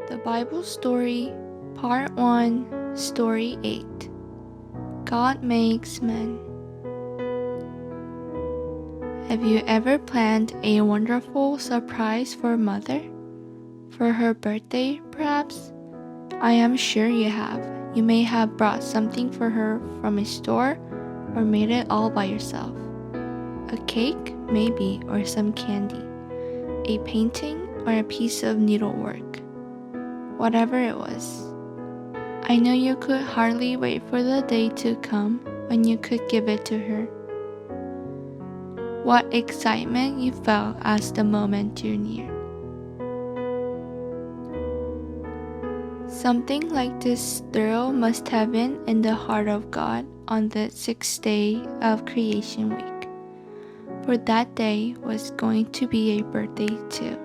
The Bible Story, Part 1, Story 8. God Makes Men. Have you ever planned a wonderful surprise for Mother? For her birthday, perhaps? I am sure you have. You may have brought something for her from a store or made it all by yourself. A cake, maybe, or some candy. A painting or a piece of needlework. Whatever it was. I know you could hardly wait for the day to come when you could give it to her. What excitement you felt as the moment drew near. Something like this thrill must have been in the heart of God on the sixth day of creation week. For that day was going to be a birthday too,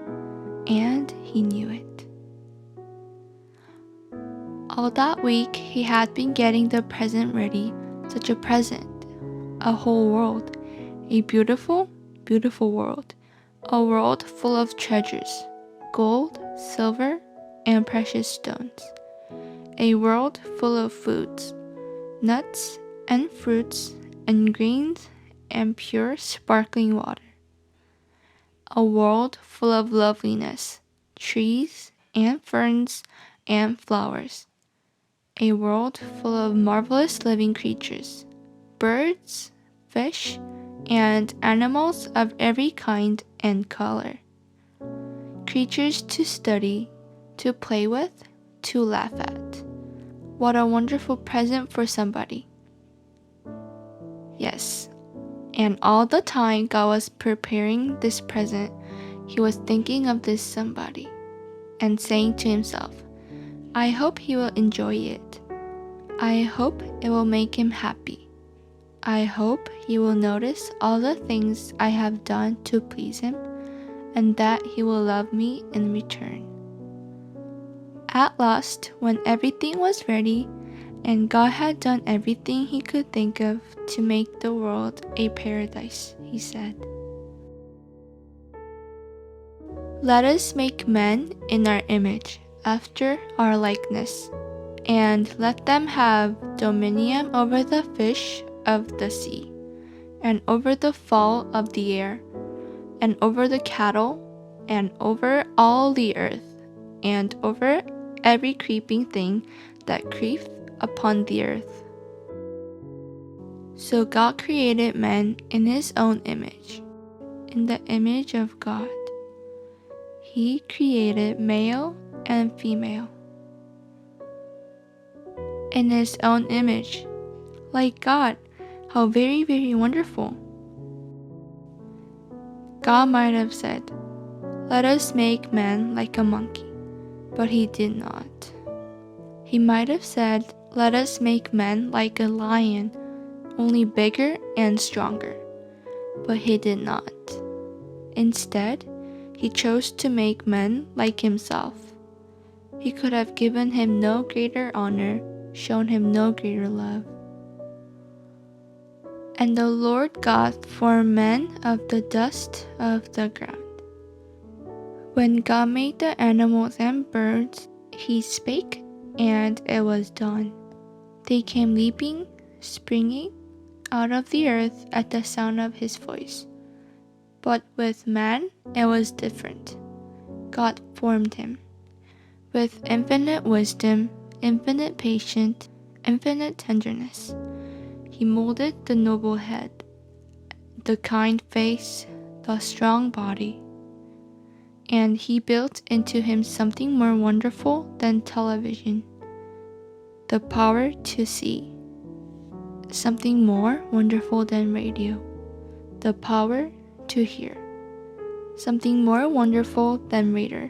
and he knew it. All that week he had been getting the present ready, such a present, a whole world, a beautiful, beautiful world, a world full of treasures, gold, silver, and precious stones, a world full of foods, nuts and fruits and greens and pure sparkling water, a world full of loveliness, trees and ferns and flowers, a world full of marvelous living creatures, birds, fish, and animals of every kind and color, creatures to study, to play with, to laugh at. What a wonderful present for somebody. Yes, and all the time God was preparing this present, he was thinking of this somebody and saying to himself, I hope he will enjoy it. I hope it will make him happy. I hope he will notice all the things I have done to please him and that he will love me in return. At last, when everything was ready and God had done everything he could think of to make the world a paradise, he said, Let us make men in our image, after our likeness, and let them have dominion over the fish of the sea, and over the fowl of the air, and over the cattle, and over all the earth, and over every creeping thing that creepeth upon the earth. So God created man in his own image. In the image of God, he created male and female. In his own image, like God, how very, very wonderful. God might have said, Let us make man like a monkey. But he did not. He might have said, Let us make men like a lion, only bigger and stronger. But he did not. Instead, he chose to make men like himself. He could have given him no greater honor, shown him no greater love. And the Lord God formed man of the dust of the ground. When God made the animals and birds, he spake, and it was done. They came leaping, springing out of the earth at the sound of his voice. But with man, it was different. God formed him. With infinite wisdom, infinite patience, infinite tenderness, he molded the noble head, the kind face, the strong body. And he built into him something more wonderful than television, the power to see. Something more wonderful than radio, the power to hear. Something more wonderful than reader,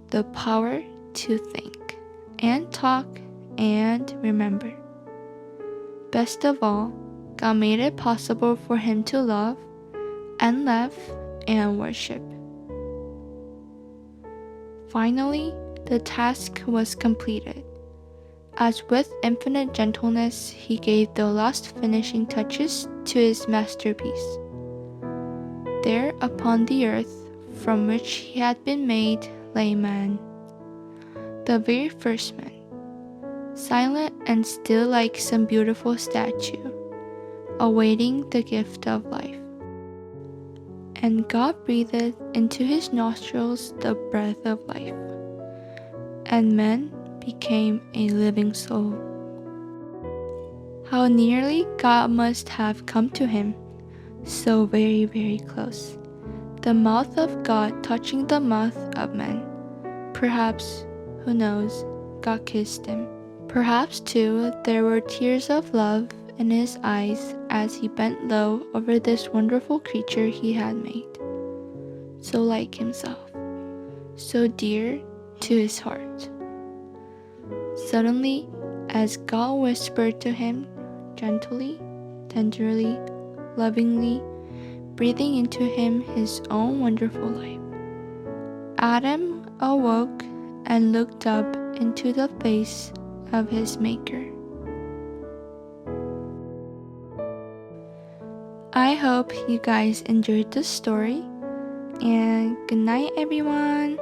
the power to think and talk and remember. Best of all, God made it possible for him to love and laugh and worship. Finally, the task was completed. As with infinite gentleness, he gave the last finishing touches to his masterpiece. There upon the earth from which he had been made lay man. the very first man, silent and still like some beautiful statue, awaiting the gift of life. And God breathed into his nostrils the breath of life, and man became a living soul. How nearly God must have come to him, so very, very close. The mouth of God touching the mouth of man. Perhaps, who knows, God kissed him. Perhaps, too, there were tears of love in his eyes as he bent low over this wonderful creature he had made. So like himself, so dear to his heart. Suddenly, as God whispered to him, gently, tenderly, lovingly, breathing into him his own wonderful life, Adam awoke and looked up into the face of his Maker. I hope you guys enjoyed this story, and good night, everyone.